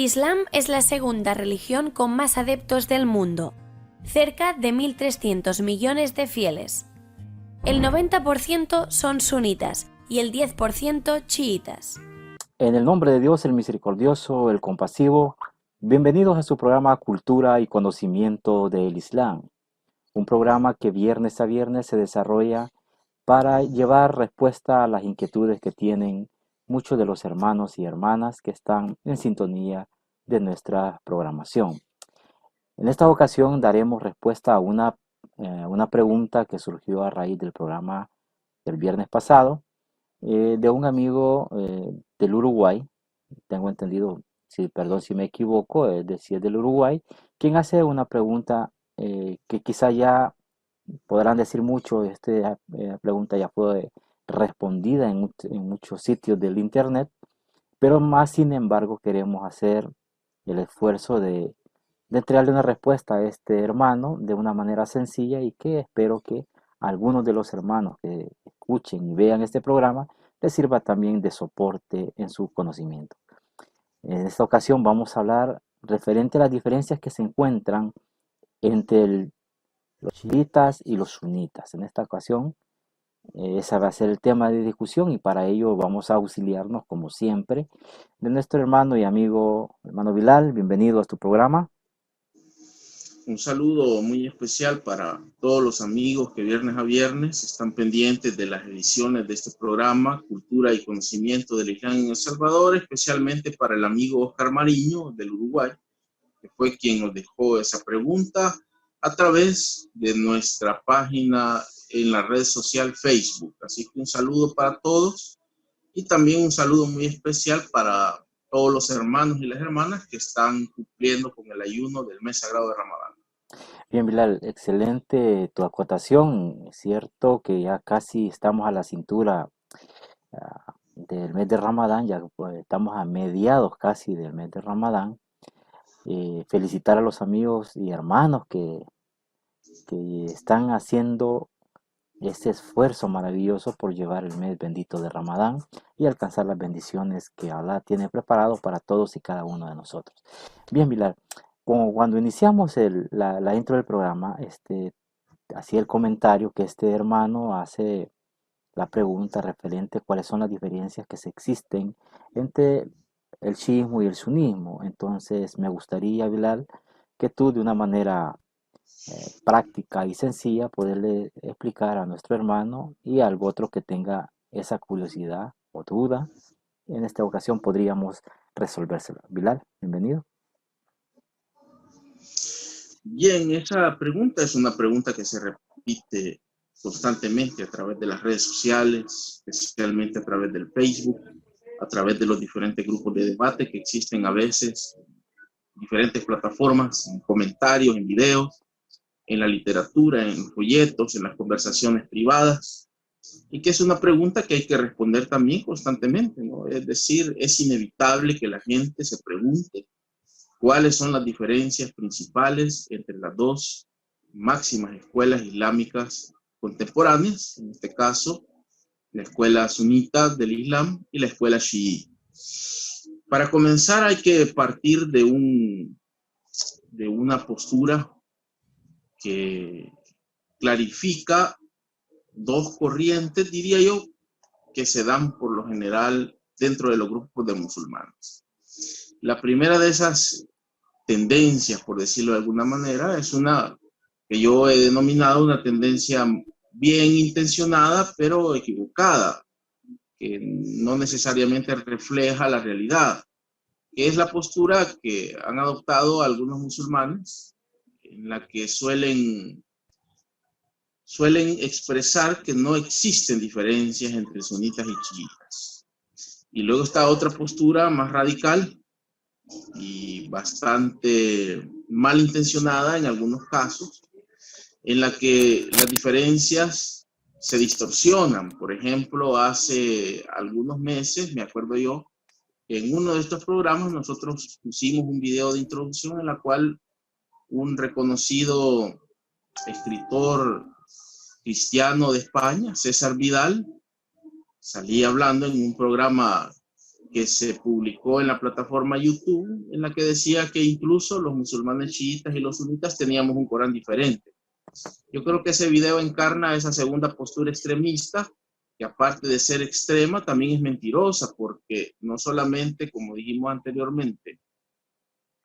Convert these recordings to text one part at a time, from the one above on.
Islam es la segunda religión con más adeptos del mundo, cerca de 1.300 millones de fieles. El 90% son sunitas y el 10% chiitas. En el nombre de Dios, el misericordioso, el compasivo, bienvenidos a su programa Cultura y Conocimiento del Islam, un programa que viernes a viernes se desarrolla para llevar respuesta a las inquietudes que tienen muchos de los hermanos y hermanas que están en sintonía de nuestra programación. En esta ocasión daremos respuesta a una pregunta que surgió a raíz del programa del viernes pasado, de un amigo del Uruguay. Tengo entendido, perdón si me equivoco, es decir, del Uruguay, quien hace una pregunta que quizá ya podrán decir mucho. Esta pregunta ya fue respondida en muchos sitios del internet, pero más sin embargo queremos hacer el esfuerzo de entregarle una respuesta a este hermano de una manera sencilla, y que espero que algunos de los hermanos que escuchen y vean este programa les sirva también de soporte en su conocimiento. En esta ocasión vamos a hablar referente a las diferencias que se encuentran entre los chiitas y los sunitas. En esta ocasión, ese va a ser el tema de discusión, y para ello vamos a auxiliarnos, como siempre, de nuestro hermano y amigo, hermano Bilal. Bienvenido a tu programa. Un saludo muy especial para todos los amigos que viernes a viernes están pendientes de las ediciones de este programa, Cultura y Conocimiento del Islam en El Salvador, especialmente para el amigo Oscar Mariño del Uruguay, que fue quien nos dejó esa pregunta a través de nuestra página en la red social Facebook. Así que un saludo para todos, y también un saludo muy especial para todos los hermanos y las hermanas que están cumpliendo con el ayuno del mes sagrado de Ramadán. Bien, Bilal, excelente tu acotación. Es cierto que ya casi estamos a la cintura del mes de Ramadán, ya pues, estamos a mediados casi del mes de Ramadán. Felicitar a los amigos y hermanos que están haciendo este esfuerzo maravilloso por llevar el mes bendito de Ramadán y alcanzar las bendiciones que Allah tiene preparado para todos y cada uno de nosotros. Bien, Bilal, como cuando iniciamos la intro del programa, hacía el comentario que este hermano hace la pregunta referente a cuáles son las diferencias que se existen entre el chiismo y el sunismo. Entonces me gustaría, Bilal, que tú de una manera práctica y sencilla poderle explicar a nuestro hermano y al otro que tenga esa curiosidad o duda. En esta ocasión podríamos resolvérsela. Bilal, bienvenido. Bien, esa pregunta es una pregunta que se repite constantemente a través de las redes sociales, especialmente a través del Facebook, a través de los diferentes grupos de debate que existen a veces, diferentes plataformas, en comentarios, en videos, en la literatura, en folletos, en las conversaciones privadas, y que es una pregunta que hay que responder también constantemente, ¿no? Es decir, es inevitable que la gente se pregunte cuáles son las diferencias principales entre las dos máximas escuelas islámicas contemporáneas, en este caso, la escuela sunita del Islam y la escuela chií. Para comenzar hay que partir de una postura que clarifica dos corrientes, diría yo, que se dan por lo general dentro de los grupos de musulmanes. La primera de esas tendencias, por decirlo de alguna manera, es una que yo he denominado una tendencia bien intencionada, pero equivocada, que no necesariamente refleja la realidad, que es la postura que han adoptado algunos musulmanes, en la que suelen expresar que no existen diferencias entre sunitas y chiitas. Y luego está otra postura más radical y bastante malintencionada en algunos casos, en la que las diferencias se distorsionan. Por ejemplo, hace algunos meses, me acuerdo yo, en uno de estos programas nosotros pusimos un video de introducción en la cual un reconocido escritor cristiano de España, César Vidal, salía hablando en un programa que se publicó en la plataforma YouTube, en la que decía que incluso los musulmanes chiitas y los sunitas teníamos un Corán diferente. Yo creo que ese video encarna esa segunda postura extremista, que aparte de ser extrema, también es mentirosa, porque no solamente, como dijimos anteriormente,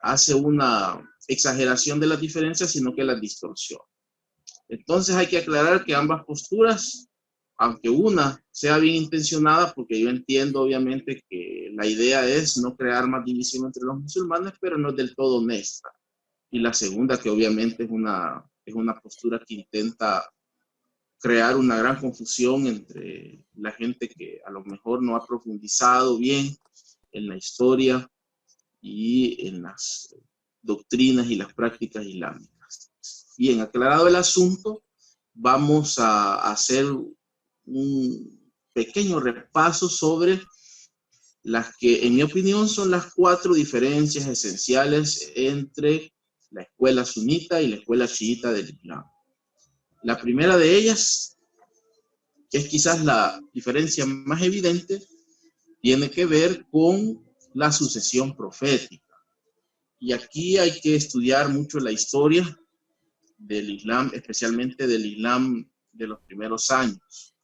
hace una exageración de las diferencias, sino que las distorsiona. Entonces hay que aclarar que ambas posturas, aunque una sea bien intencionada, porque yo entiendo obviamente que la idea es no crear más división entre los musulmanes, pero no es del todo honesta. Y la segunda, que obviamente es una postura que intenta crear una gran confusión entre la gente que a lo mejor no ha profundizado bien en la historia y en las doctrinas y las prácticas islámicas. Bien, aclarado el asunto, vamos a hacer un pequeño repaso sobre las que, en mi opinión, son las 4 diferencias esenciales entre la escuela sunita y la escuela chiita del Islam. La primera de ellas, que es quizás la diferencia más evidente, tiene que ver con la sucesión profética. Y aquí hay que estudiar mucho la historia del Islam, especialmente del Islam de los primeros años.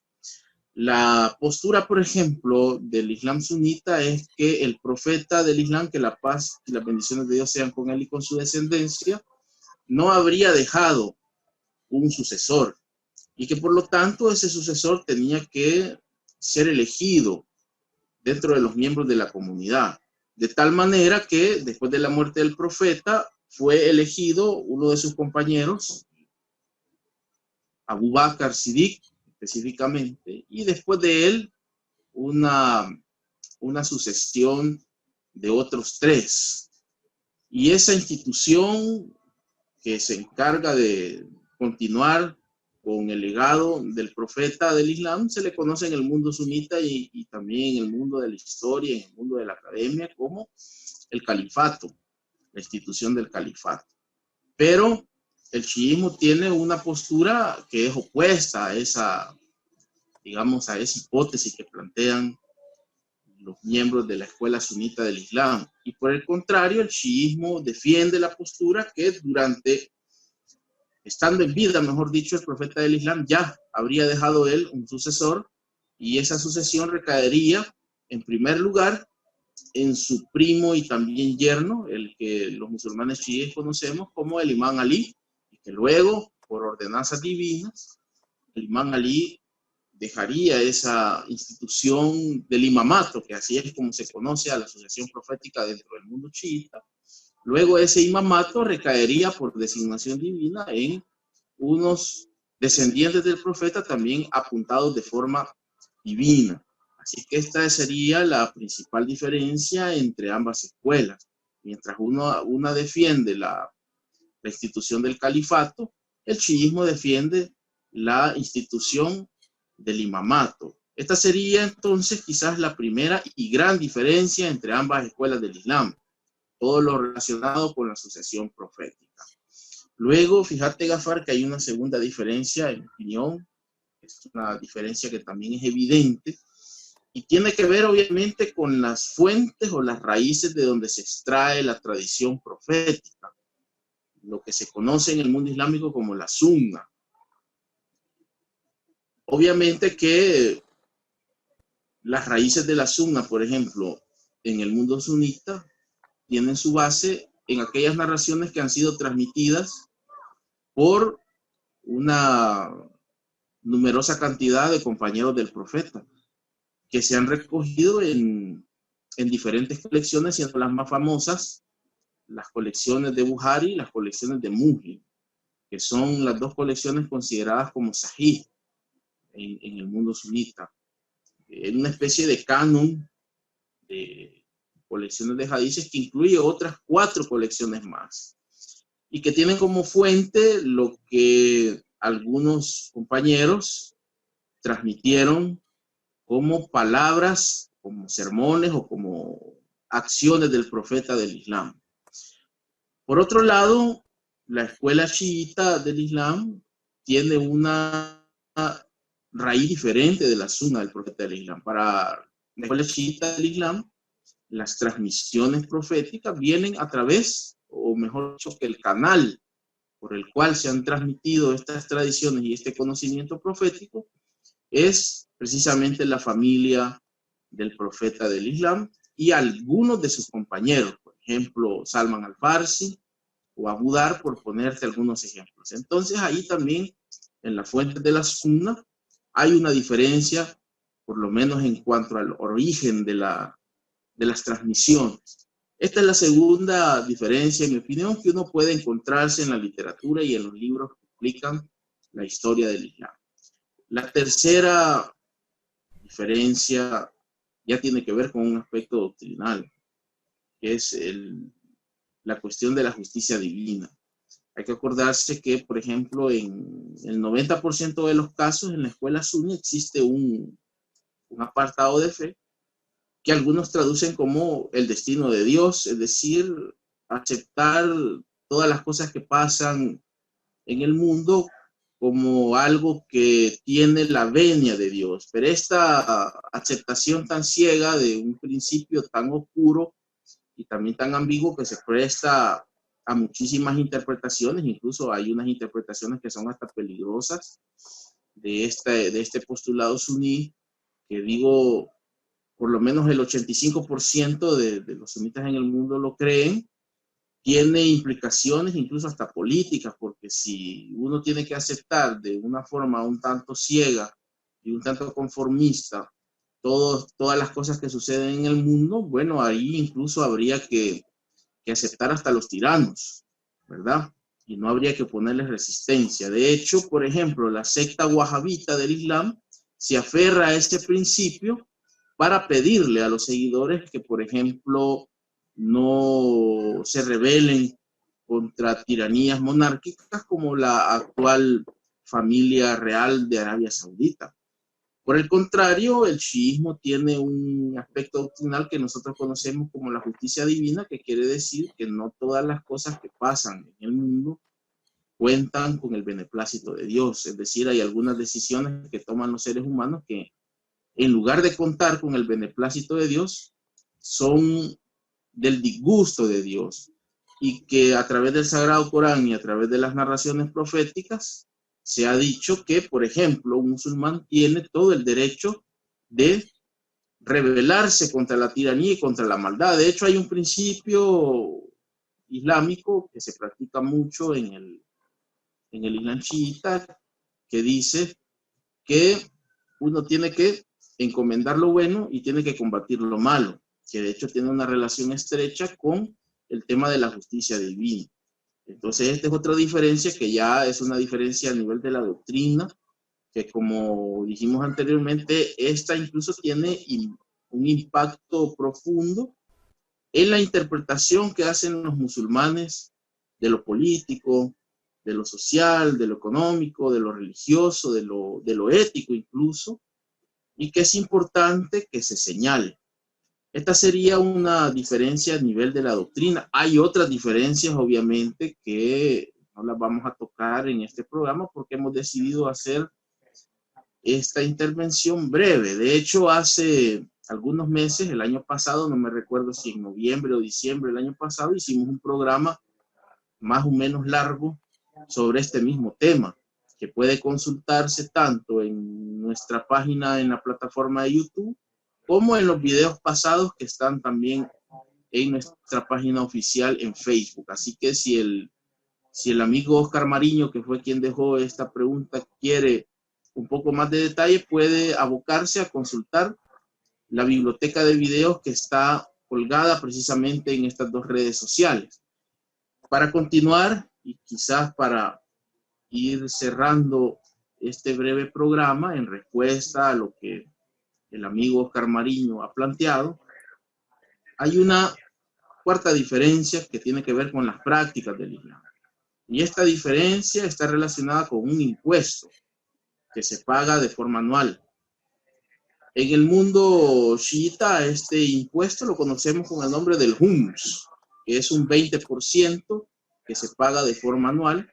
La postura, por ejemplo, del Islam sunita es que el profeta del Islam, que la paz y las bendiciones de Dios sean con él y con su descendencia, no habría dejado un sucesor y que por lo tanto ese sucesor tenía que ser elegido dentro de los miembros de la comunidad, de tal manera que después de la muerte del profeta fue elegido uno de sus compañeros, Abu Bakr Siddiq específicamente, y después de él una sucesión de otros 3. Y esa institución que se encarga de continuar con el legado del profeta del Islam se le conoce en el mundo sunita y también en el mundo de la historia, en el mundo de la academia, como el califato, la institución del califato. Pero el chiismo tiene una postura que es opuesta a esa, digamos, a esa hipótesis que plantean los miembros de la escuela sunita del Islam. Y por el contrario, el chiismo defiende la postura que estando en vida, mejor dicho, el profeta del Islam ya habría dejado él un sucesor y esa sucesión recaería, en primer lugar, en su primo y también yerno, el que los musulmanes chiíes conocemos como el imán Ali, y que luego, por ordenanzas divinas, el imán Ali dejaría esa institución del imamato, que así es como se conoce a la asociación profética dentro del mundo chiita. Luego ese imamato recaería por designación divina en unos descendientes del profeta también apuntados de forma divina. Así que esta sería la principal diferencia entre ambas escuelas. Mientras una defiende la institución del califato, el chiismo defiende la institución del imamato. Esta sería entonces quizás la primera y gran diferencia entre ambas escuelas del Islam. Todo lo relacionado con la sucesión profética. Luego, fíjate, Gafar, que hay una segunda diferencia, en mi opinión, es una diferencia que también es evidente, y tiene que ver obviamente con las fuentes o las raíces de donde se extrae la tradición profética, lo que se conoce en el mundo islámico como la sunna. Obviamente que las raíces de la sunna, por ejemplo, en el mundo sunita, tienen su base en aquellas narraciones que han sido transmitidas por una numerosa cantidad de compañeros del profeta, que se han recogido en diferentes colecciones, siendo las más famosas las colecciones de Buhari y las colecciones de Muslim, que son las 2 colecciones consideradas como sahih en el mundo sunita. Es una especie de canon de colecciones de hadices que incluye otras 4 colecciones más y que tienen como fuente lo que algunos compañeros transmitieron como palabras, como sermones o como acciones del profeta del Islam. Por otro lado, la escuela chiita del Islam tiene una raíz diferente de la sunna del profeta del Islam. Para la escuela chiita del Islam, las transmisiones proféticas vienen a través, o mejor dicho, que el canal por el cual se han transmitido estas tradiciones y este conocimiento profético es precisamente la familia del profeta del Islam y algunos de sus compañeros, por ejemplo, Salman al-Farsi o Abu Dhar, por ponerte algunos ejemplos. Entonces, ahí también, en la fuente de la Sunna, hay una diferencia, por lo menos en cuanto al origen de las transmisiones. Esta es la segunda diferencia, en mi opinión, que uno puede encontrarse en la literatura y en los libros que explican la historia del Islam. La tercera diferencia ya tiene que ver con un aspecto doctrinal, que es la cuestión de la justicia divina. Hay que acordarse que, por ejemplo, en el 90% de los casos en la escuela suní existe un apartado de fe que algunos traducen como el destino de Dios, es decir, aceptar todas las cosas que pasan en el mundo como algo que tiene la venia de Dios. Pero esta aceptación tan ciega de un principio tan oscuro y también tan ambiguo que se presta a muchísimas interpretaciones, incluso hay unas interpretaciones que son hasta peligrosas de este postulado suní, que digo, por lo menos el 85% de los sunitas en el mundo lo creen, tiene implicaciones incluso hasta políticas, porque si uno tiene que aceptar de una forma un tanto ciega y un tanto conformista todas las cosas que suceden en el mundo, bueno, ahí incluso habría que aceptar hasta los tiranos, ¿verdad? Y no habría que ponerles resistencia. De hecho, por ejemplo, la secta wahabita del Islam se aferra a este principio para pedirle a los seguidores que, por ejemplo, no se rebelen contra tiranías monárquicas como la actual familia real de Arabia Saudita. Por el contrario, el chiismo tiene un aspecto doctrinal que nosotros conocemos como la justicia divina, que quiere decir que no todas las cosas que pasan en el mundo cuentan con el beneplácito de Dios. Es decir, hay algunas decisiones que toman los seres humanos que, en lugar de contar con el beneplácito de Dios, son del disgusto de Dios, y que a través del Sagrado Corán y a través de las narraciones proféticas se ha dicho que, por ejemplo, un musulmán tiene todo el derecho de rebelarse contra la tiranía y contra la maldad. De hecho, hay un principio islámico que se practica mucho en el Islam chiita, que dice que uno tiene que encomendar lo bueno y tiene que combatir lo malo, que de hecho tiene una relación estrecha con el tema de la justicia divina. Entonces, esta es otra diferencia que ya es una diferencia a nivel de la doctrina, que como dijimos anteriormente, esta incluso tiene un impacto profundo en la interpretación que hacen los musulmanes de lo político, de lo social, de lo económico, de lo religioso, de lo ético incluso, y que es importante que se señale. Esta sería una diferencia a nivel de la doctrina. Hay otras diferencias, obviamente, que no las vamos a tocar en este programa porque hemos decidido hacer esta intervención breve. De hecho, hace algunos meses, el año pasado, no me recuerdo si en noviembre o diciembre del año pasado, hicimos un programa más o menos largo sobre este mismo tema, que puede consultarse tanto en nuestra página en la plataforma de YouTube, como en los videos pasados que están también en nuestra página oficial en Facebook. Así que si el amigo Oscar Mariño, que fue quien dejó esta pregunta, quiere un poco más de detalle, puede abocarse a consultar la biblioteca de videos que está colgada precisamente en estas dos redes sociales. Para continuar, y quizás para ir cerrando este breve programa en respuesta a lo que el amigo Oscar Mariño ha planteado, hay una cuarta diferencia que tiene que ver con las prácticas del Islam. Y esta diferencia está relacionada con un impuesto que se paga de forma anual. En el mundo chiita, este impuesto lo conocemos con el nombre del hums, que es un 20% que se paga de forma anual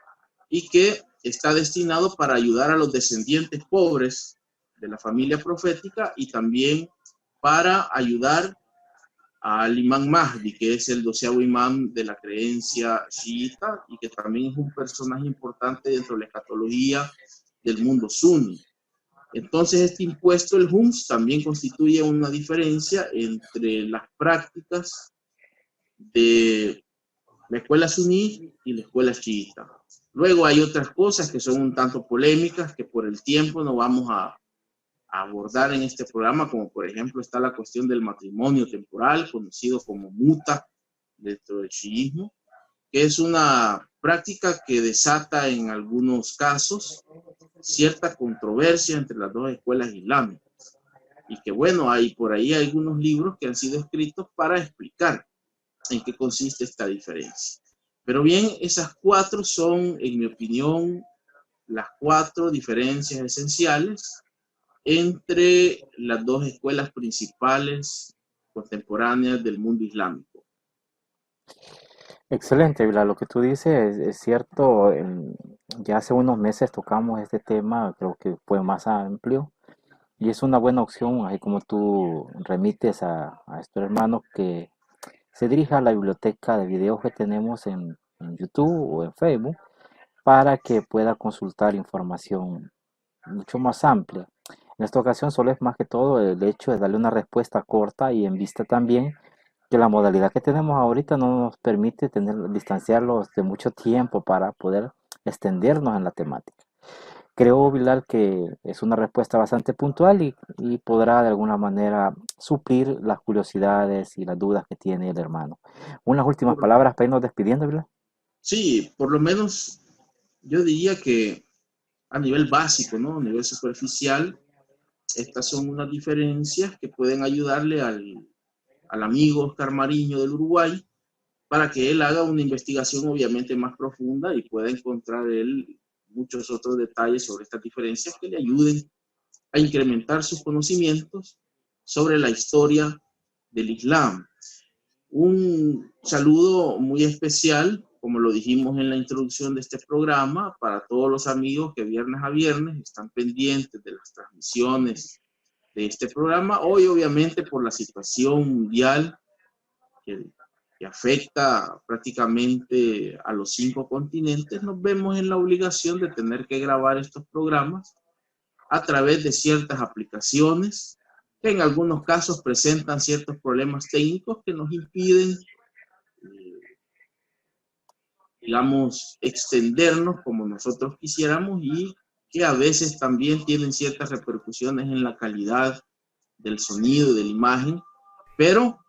y que está destinado para ayudar a los descendientes pobres de la familia profética y también para ayudar al imán Mahdi, que es el 12º imán de la creencia chiita y que también es un personaje importante dentro de la escatología del mundo suní. Entonces, este impuesto, el Hums, también constituye una diferencia entre las prácticas de la escuela suní y la escuela chiita. Luego hay otras cosas que son un tanto polémicas que por el tiempo no vamos a abordar en este programa, como por ejemplo está la cuestión del matrimonio temporal, conocido como muta dentro del chiismo, que es una práctica que desata en algunos casos cierta controversia entre las dos escuelas islámicas. Y que bueno, hay por ahí algunos libros que han sido escritos para explicar en qué consiste esta diferencia. Pero bien, esas cuatro son, en mi opinión, las cuatro diferencias esenciales entre las dos escuelas principales contemporáneas del mundo islámico. Excelente, Vila, lo que tú dices es cierto. Ya hace unos meses tocamos este tema, creo que fue más amplio y es una buena opción, así como tú remites a estos hermanos que se dirija a la biblioteca de videos que tenemos en YouTube o en Facebook para que pueda consultar información mucho más amplia. En esta ocasión solo es más que todo el hecho de darle una respuesta corta y en vista también que la modalidad que tenemos ahorita no nos permite distanciarlos de mucho tiempo para poder extendernos en la temática. Creo, Bilal, que es una respuesta bastante puntual y podrá de alguna manera suplir las curiosidades y las dudas que tiene el hermano. Unas últimas palabras para irnos despidiendo, Bilal. Sí, por lo menos yo diría que a nivel básico, ¿no? A nivel superficial, estas son unas diferencias que pueden ayudarle al amigo Oscar Mariño del Uruguay para que él haga una investigación obviamente más profunda y pueda encontrar él muchos otros detalles sobre estas diferencias que le ayuden a incrementar sus conocimientos sobre la historia del Islam. Un saludo muy especial, como lo dijimos en la introducción de este programa, para todos los amigos que viernes a viernes están pendientes de las transmisiones de este programa. Hoy, obviamente, por la situación mundial que afecta prácticamente a los 5 continentes, nos vemos en la obligación de tener que grabar estos programas a través de ciertas aplicaciones que en algunos casos presentan ciertos problemas técnicos que nos impiden, digamos, extendernos como nosotros quisiéramos y que a veces también tienen ciertas repercusiones en la calidad del sonido y de la imagen, pero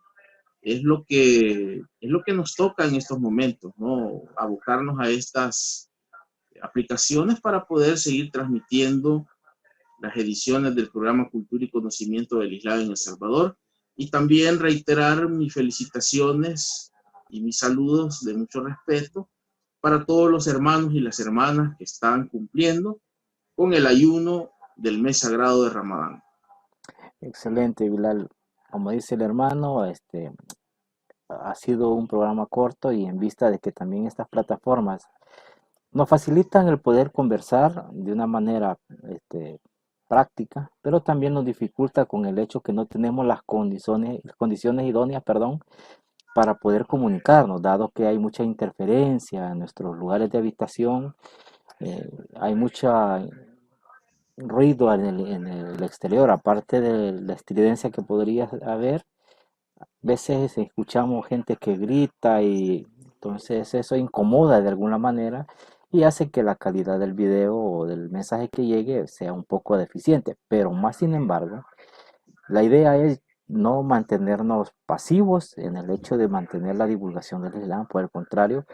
es lo que nos toca en estos momentos, ¿no? Abocarnos a estas aplicaciones para poder seguir transmitiendo las ediciones del programa Cultura y Conocimiento del Islam en El Salvador y también reiterar mis felicitaciones y mis saludos de mucho respeto para todos los hermanos y las hermanas que están cumpliendo con el ayuno del mes sagrado de Ramadán. Excelente, Bilal. Como dice el hermano, ha sido un programa corto y en vista de que también estas plataformas nos facilitan el poder conversar de una manera práctica, pero también nos dificulta con el hecho que no tenemos las condiciones idóneas, perdón, para poder comunicarnos, dado que hay mucha interferencia en nuestros lugares de habitación, hay mucha ruido en el exterior, aparte de la estridencia que podría haber. A veces escuchamos gente que grita y entonces eso incomoda de alguna manera y hace que la calidad del video o del mensaje que llegue sea un poco deficiente. Pero más sin embargo, la idea es no mantenernos pasivos en el hecho de mantener la divulgación del Islam. Por el contrario,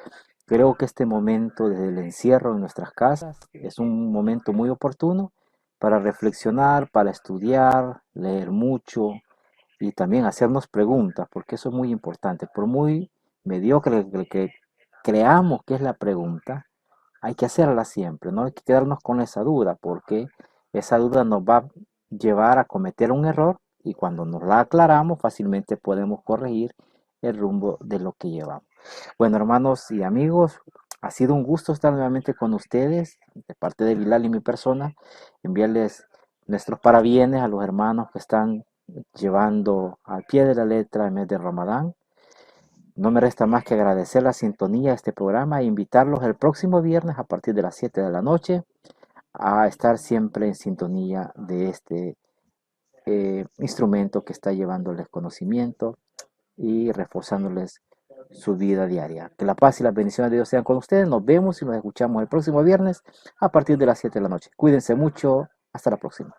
creo que este momento desde el encierro en nuestras casas es un momento muy oportuno para reflexionar, para estudiar, leer mucho y también hacernos preguntas, porque eso es muy importante. Por muy mediocre que creamos que es la pregunta, hay que hacerla siempre, no hay que quedarnos con esa duda, porque esa duda nos va a llevar a cometer un error y cuando nos la aclaramos fácilmente podemos corregir el rumbo de lo que llevamos. Bueno, hermanos y amigos, ha sido un gusto estar nuevamente con ustedes, de parte de Bilal y mi persona, enviarles nuestros parabienes a los hermanos que están llevando al pie de la letra el mes de Ramadán. No me resta más que agradecer la sintonía de este programa e invitarlos el próximo viernes a partir de las 7 de la noche a estar siempre en sintonía de este instrumento que está llevándoles conocimiento y reforzándoles su vida diaria. Que la paz y las bendiciones de Dios sean con ustedes. Nos vemos y nos escuchamos el próximo viernes a partir de las 7 de la noche. Cuídense mucho. Hasta la próxima.